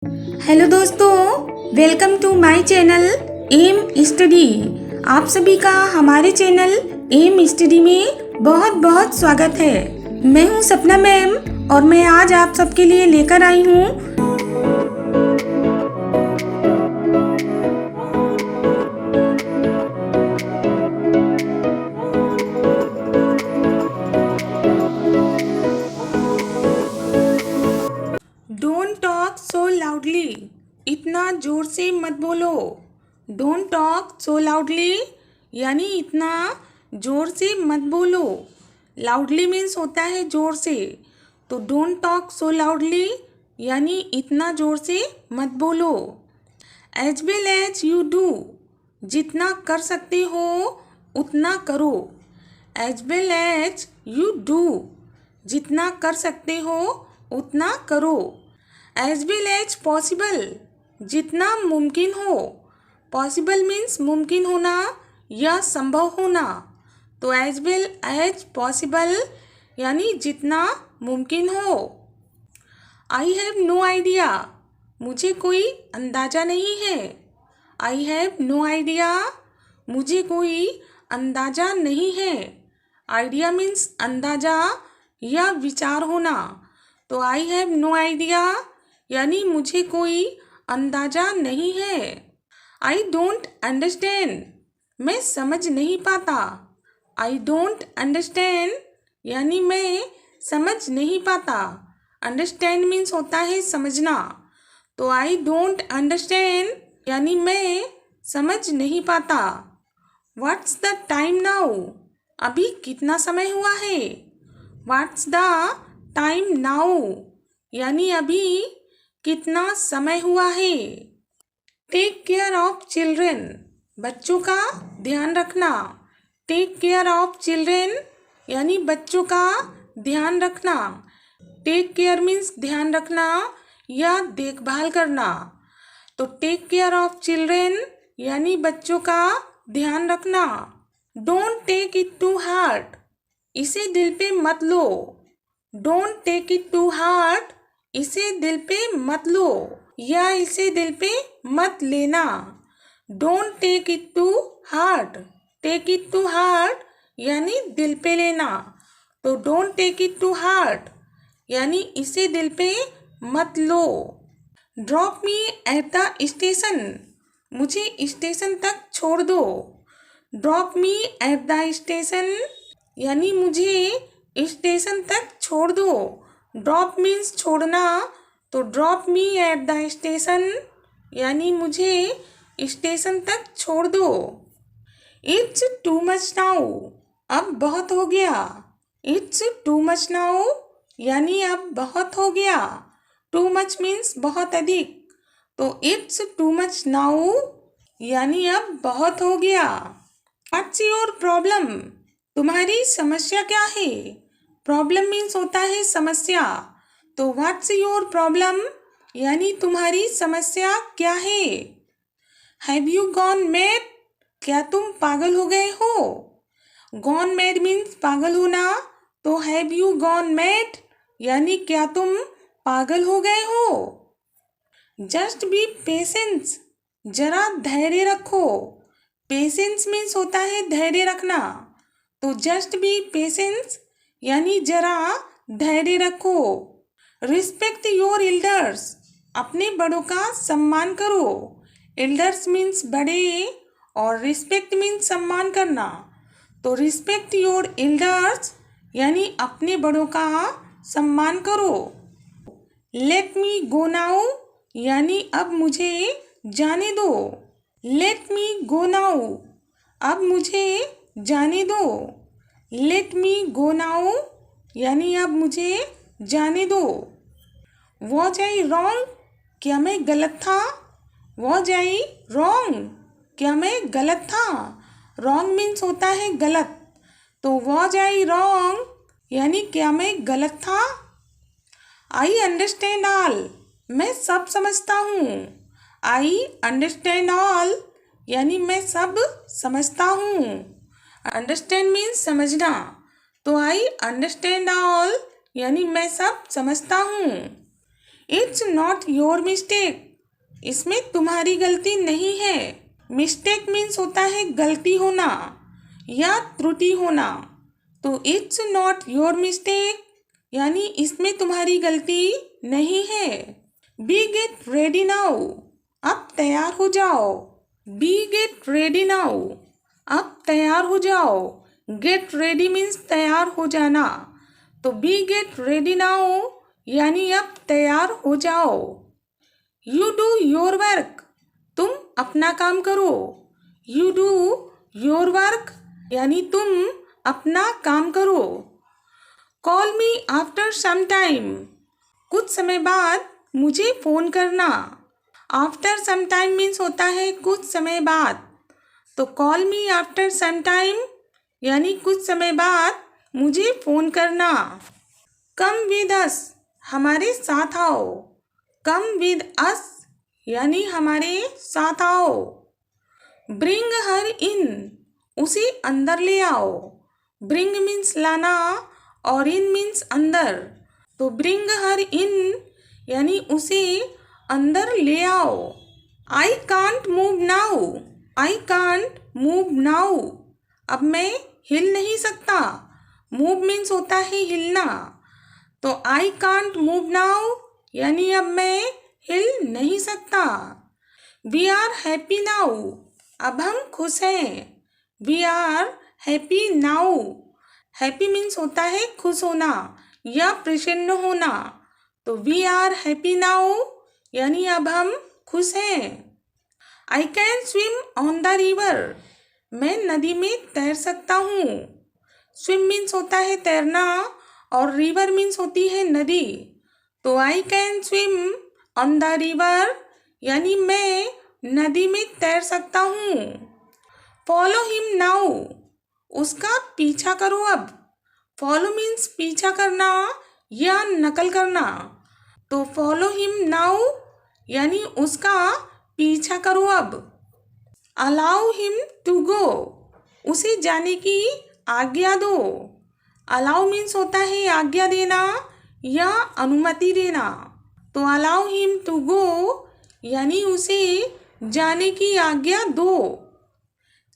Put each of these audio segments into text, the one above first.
Hello दोस्तों, welcome to my channel M study. आप सभी का हमारे चैनल एम स्टडी में बहुत बहुत स्वागत है। मैं हूं सपना मैम और मैं आज आप सबके लिए लेकर आई हूं डोंट टॉक सो लाउडली। इतना जोर से मत बोलो। डोंट टॉक सो लाउडली यानी इतना जोर से मत बोलो। लाउडली मीन्स होता है जोर से, तो डोंट टॉक सो लाउडली यानी इतना जोर से मत बोलो। As well as you do, जितना कर सकते हो उतना करो। As well as you do, जितना कर सकते हो उतना करो। एज वेल एज पॉसिबल, जितना मुमकिन हो। पॉसिबल मीन्स मुमकिन होना या संभव होना, तो एज वेल एज पॉसिबल यानी जितना मुमकिन हो। आई हैव नो आइडिया, मुझे कोई अंदाज़ा नहीं है। आई हैव नो आइडिया, मुझे कोई अंदाज़ा नहीं है। आइडिया मीन्स अंदाज़ा या विचार होना, तो आई हैव नो आइडिया यानी मुझे कोई अंदाज़ा नहीं है। आई डोंट अंडरस्टैंड, मैं समझ नहीं पाता। आई डोंट अंडरस्टैंड यानी मैं समझ नहीं पाता। अंडरस्टैंड मीन्स होता है समझना, तो आई डोंट अंडरस्टैंड यानी मैं समझ नहीं पाता। व्हाट्स द टाइम नाउ, अभी कितना समय हुआ है। व्हाट्स द टाइम नाउ यानी अभी कितना समय हुआ है। टेक केयर ऑफ चिल्ड्रेन, बच्चों का ध्यान रखना। टेक केयर ऑफ चिल्ड्रेन यानी बच्चों का ध्यान रखना। टेक केयर मीन्स ध्यान रखना या देखभाल करना, तो टेक केयर ऑफ चिल्ड्रेन यानी बच्चों का ध्यान रखना। Don't take it to heart, इसे दिल पे मत लो। Don't take it to heart, इसे दिल पे मत लो या इसे दिल पे मत लेना। Don't take it to heart, take it to heart यानी दिल पे लेना, तो don't take it to heart यानी इसे दिल पे मत लो। Drop me at the station, मुझे स्टेशन तक छोड़ दो। Drop me at the station यानी मुझे स्टेशन तक छोड़ दो। ड्रॉप मीन्स छोड़ना, तो drop me at the station यानी मुझे स्टेशन तक छोड़ दो। इट्स टू मच नाउ, अब बहुत हो गया। इट्स टू मच नाउ यानी अब बहुत हो गया। टू मच मीन्स बहुत अधिक, तो इट्स टू मच नाउ यानी अब बहुत हो गया। व्हाट्स योर प्रॉब्लम, तुम्हारी समस्या क्या है। प्रॉब्लम मीन्स होता है समस्या, तो व्हाट्स योर प्रॉब्लम यानी तुम्हारी समस्या क्या है। हैव यू गॉन मैड, क्या तुम पागल हो गए हो। गॉन मैड मीन्स पागल होना, तो हैव यू गॉन मैड यानी क्या तुम पागल हो गए हो। जस्ट बी पेशेंस, जरा धैर्य रखो। पेशेंस मीन्स होता है धैर्य रखना, तो जस्ट बी पेशेंस यानी जरा धैर्य रखो। रिस्पेक्ट योर एल्डर्स, अपने बड़ों का सम्मान करो। एल्डर्स मीन्स बड़े और रिस्पेक्ट मीन्स सम्मान करना, तो रिस्पेक्ट योर एल्डर्स यानी अपने बड़ों का सम्मान करो। लेट मी गो नाउ यानी अब मुझे जाने दो। लेट मी गो नाउ, अब मुझे जाने दो। लेट मी गो नाउ यानी अब मुझे जाने दो। वॉज आई रॉन्ग, क्या मैं गलत था। वॉज आई रॉन्ग, क्या मैं गलत था। रॉन्ग मीन्स होता है गलत, तो वॉज आई रॉन्ग यानी क्या मैं गलत था। आई अंडरस्टैंड ऑल, मैं सब समझता हूँ। आई अंडरस्टैंड ऑल यानी मैं सब समझता हूँ। अंडरस्टैंड मीन्स समझना, तो आई अंडरस्टैंड ऑल यानी मैं सब समझता हूँ। इट्स नॉट योर मिस्टेक, इसमें तुम्हारी गलती नहीं है। मिस्टेक मीन्स होता है गलती होना या त्रुटि होना। तो इट्स नॉट योर मिस्टेक यानी इसमें तुम्हारी गलती नहीं है। बी गेट रेडी नाउ, अब तैयार हो जाओ। बी गेट रेडी नाउ, अब तैयार हो जाओ। गेट रेडी मीन्स तैयार हो जाना। तो बी गेट रेडी नाउ यानी अब तैयार हो जाओ। यू डू योर वर्क, तुम अपना काम करो। यू डू योर वर्क यानी तुम अपना काम करो। Call me after some time, कुछ समय बाद मुझे फ़ोन करना। आफ्टर सम टाइम मीन्स होता है कुछ समय बाद। तो call me after some time यानी कुछ समय बाद मुझे फ़ोन करना। कम विद अस, हमारे साथ आओ। कम विद अस यानी हमारे साथ आओ। ब्रिंग हर इन, उसे अंदर ले आओ। ब्रिंग मीन्स लाना और इन मीन्स अंदर। तो ब्रिंग हर इन यानी उसे अंदर ले आओ। I can't move now, I can't move now, अब मैं हिल नहीं सकता। मूव मीन्स होता है हिलना। तो आई कांट मूव नाउ यानी अब मैं हिल नहीं सकता। वी आर हैप्पी नाउ, अब हम खुश हैं। We are happy now, happy means होता है खुश होना या प्रसन्न होना। तो वी आर हैप्पी नाउ यानी अब हम खुश हैं। I can swim on the river, मैं नदी में तैर सकता हूँ। स्विम मीन्स होता है तैरना और रिवर मीन्स होती है नदी। तो I can swim on the river यानी मैं नदी में तैर सकता हूँ। फॉलो हिम नाउ, उसका पीछा करो अब। फॉलो मीन्स पीछा करना या नकल करना। तो फॉलो हिम नाउ यानी उसका पीछा करो अब। अलाउ हिम टू गो, उसे जाने की आज्ञा दो। अलाउ मीन्स होता है आज्ञा देना या अनुमति देना। तो अलाउ हिम टू गो यानी उसे जाने की आज्ञा दो।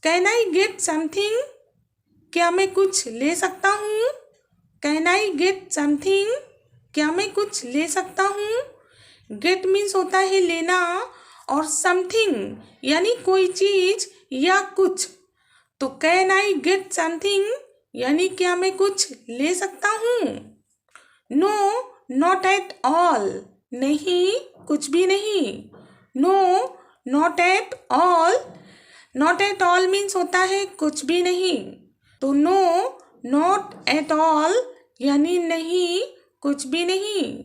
कैन आई गेट समथिंग, क्या मैं कुछ ले सकता हूँ। कैन आई गेट समथिंग, क्या मैं कुछ ले सकता हूँ। गेट मीन्स होता है लेना और समथिंग यानी कोई चीज या कुछ। तो कैन आई गेट समथिंग यानी क्या मैं कुछ ले सकता हूँ। नो नॉट एट ऑल, नहीं कुछ भी नहीं। No not at all, not at all means होता है कुछ भी नहीं। तो नो नॉट एट ऑल यानी नहीं कुछ भी नहीं।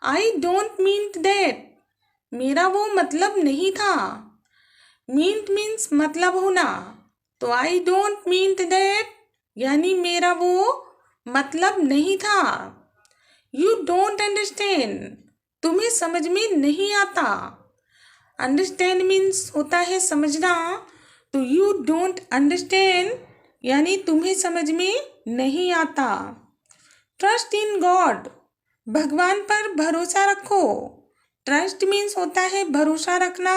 आई डोंट मीन दैट, मेरा वो मतलब नहीं था। मीन्ट मीन्स मतलब होना। तो आई डोंट मीन दैट यानी मेरा वो मतलब नहीं था। यू डोंट अंडरस्टैंड, तुम्हें समझ में नहीं आता। अंडरस्टैंड मीन्स होता है समझना। तो यू डोंट अंडरस्टैंड यानी तुम्हें समझ में नहीं आता। ट्रस्ट इन गॉड, भगवान पर भरोसा रखो। ट्रस्ट मीन्स होता है भरोसा रखना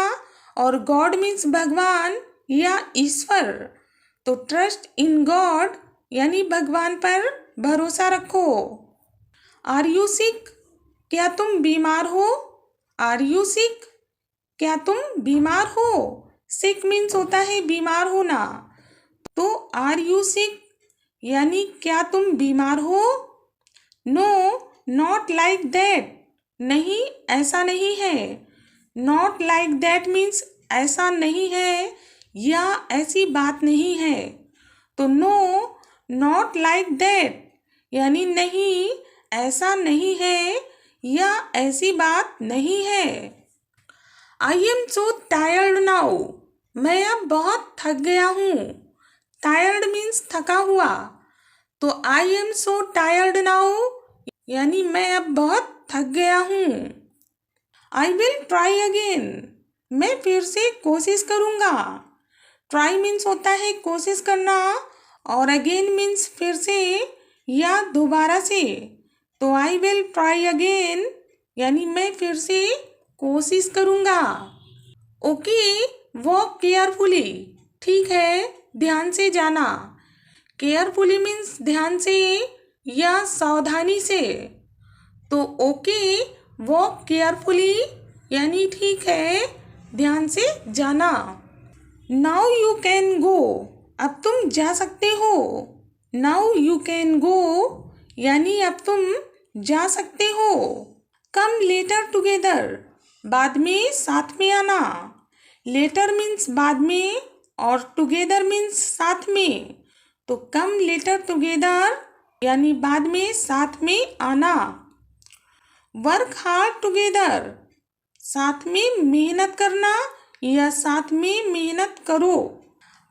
और गॉड मीन्स भगवान या ईश्वर। तो ट्रस्ट इन गॉड यानी भगवान पर भरोसा रखो। आर यू सिक, क्या तुम बीमार हो। आर यू सिक, क्या तुम बीमार हो। सिक मीन्स होता है बीमार होना। तो आर यू सिक यानी क्या तुम बीमार हो। नो नॉट लाइक दैट, नहीं ऐसा नहीं है। नॉट लाइक दैट मीन्स ऐसा नहीं है या ऐसी बात नहीं है। तो नो नॉट लाइक दैट यानी नहीं ऐसा नहीं है या ऐसी बात नहीं है। I am so tired now, मैं अब बहुत थक गया हूँ। टायर्ड मीन्स थका हुआ। तो I am so tired now यानी मैं अब बहुत थक गया हूँ। आई विल ट्राई अगेन, मैं फिर से कोशिश करूँगा। ट्राई मीन्स होता है कोशिश करना और अगेन मीन्स फिर से या दोबारा से। तो आई विल ट्राई अगेन यानी मैं फिर से कोशिश करूँगा। ओके, वॉक केयरफुली, ठीक है, ध्यान से जाना। केयरफुली मीन्स ध्यान से या सावधानी से। तो ओके, वॉक केयरफुली यानी ठीक है, ध्यान से जाना। नाउ यू कैन गो, अब तुम जा सकते हो। नाउ यू कैन गो यानी अब तुम जा सकते हो। कम लेटर टुगेदर, बाद में साथ में आना। लेटर मीन्स बाद में और टुगेदर मीन्स साथ में। तो कम लेटर टुगेदर यानी बाद में साथ में आना। वर्क हार्ड टुगेदर, साथ में मेहनत करना या साथ में मेहनत करो।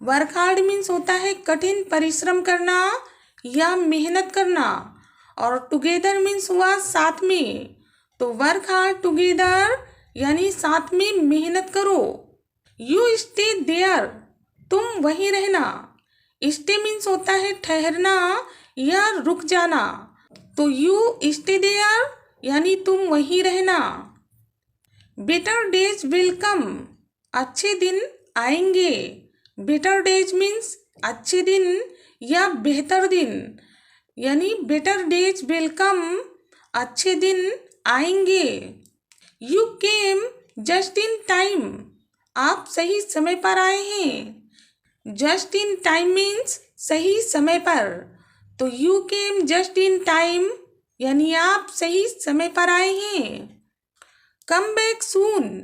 वर्क हार्ड मीन्स होता है कठिन परिश्रम करना या मेहनत करना, और टुगेदर मीन्स हुआ साथ में। तो वर्क हार्ड टुगेदर यानी साथ में मेहनत करो। यू स्टे देयर, तुम वहीं रहना। स्टे मीन्स होता है ठहरना या रुक जाना। तो यू स्टे देयर यानी तुम वहीं रहना। बेटर डेज विल कम, अच्छे दिन आएंगे। बेटर डेज मीन्स अच्छे दिन या बेहतर दिन, यानी बेटर डेज विल कम, अच्छे दिन आएंगे। You came just in time, आप सही समय पर आए हैं। जस्ट इन टाइम मीन्स सही समय पर। तो you came just in time यानी आप सही समय पर आए हैं। कम बैक सून,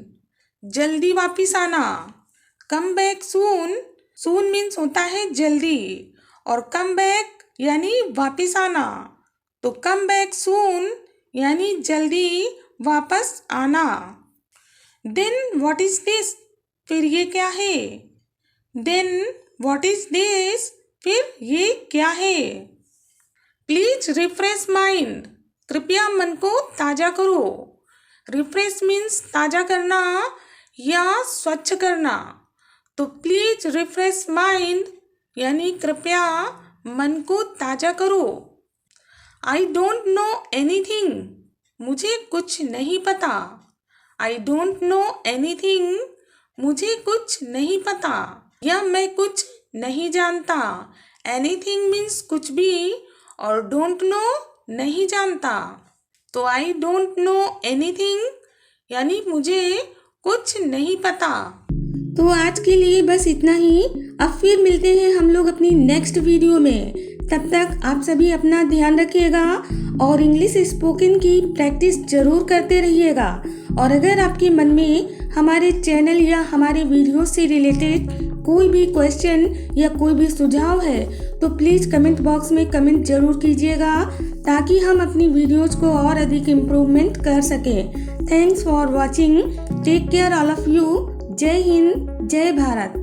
जल्दी वापिस आना। कम बैक सून, सून मीन्स होता है जल्दी, और कम बैक यानी वापिस आना। तो कम बैक सून यानी जल्दी वापस आना। देन व्हाट इज दिस, फिर ये क्या है। देन व्हाट इज दिस, फिर ये क्या है। प्लीज रिफ्रेश माइंड, कृपया मन को ताज़ा करो। रिफ्रेश मीन्स ताज़ा करना या स्वच्छ करना। तो प्लीज रिफ्रेश माइंड यानी कृपया मन को ताज़ा करो। आई डोंट नो एनीथिंग, मुझे कुछ नहीं पता। आई डोंट नो एनीथिंग, मुझे कुछ नहीं पता या मैं कुछ नहीं जानता। एनीथिंग मीन्स कुछ भी, और डोंट नो नहीं जानता। तो आई डोंट नो एनीथिंग यानी मुझे कुछ नहीं पता। तो आज के लिए बस इतना ही। अब फिर मिलते हैं हम लोग अपनी नेक्स्ट वीडियो में। तब तक आप सभी अपना ध्यान रखिएगा और इंग्लिश स्पोकन की प्रैक्टिस जरूर करते रहिएगा। और अगर आपके मन में हमारे चैनल या हमारे वीडियो से रिलेटेड कोई भी क्वेश्चन या कोई भी सुझाव है तो प्लीज़ कमेंट बॉक्स में कमेंट जरूर कीजिएगा, ताकि हम अपनी वीडियोज़ को और अधिक इम्प्रूवमेंट कर सकें। Thanks for watching, take care all of you. जय हिंद, जय भारत।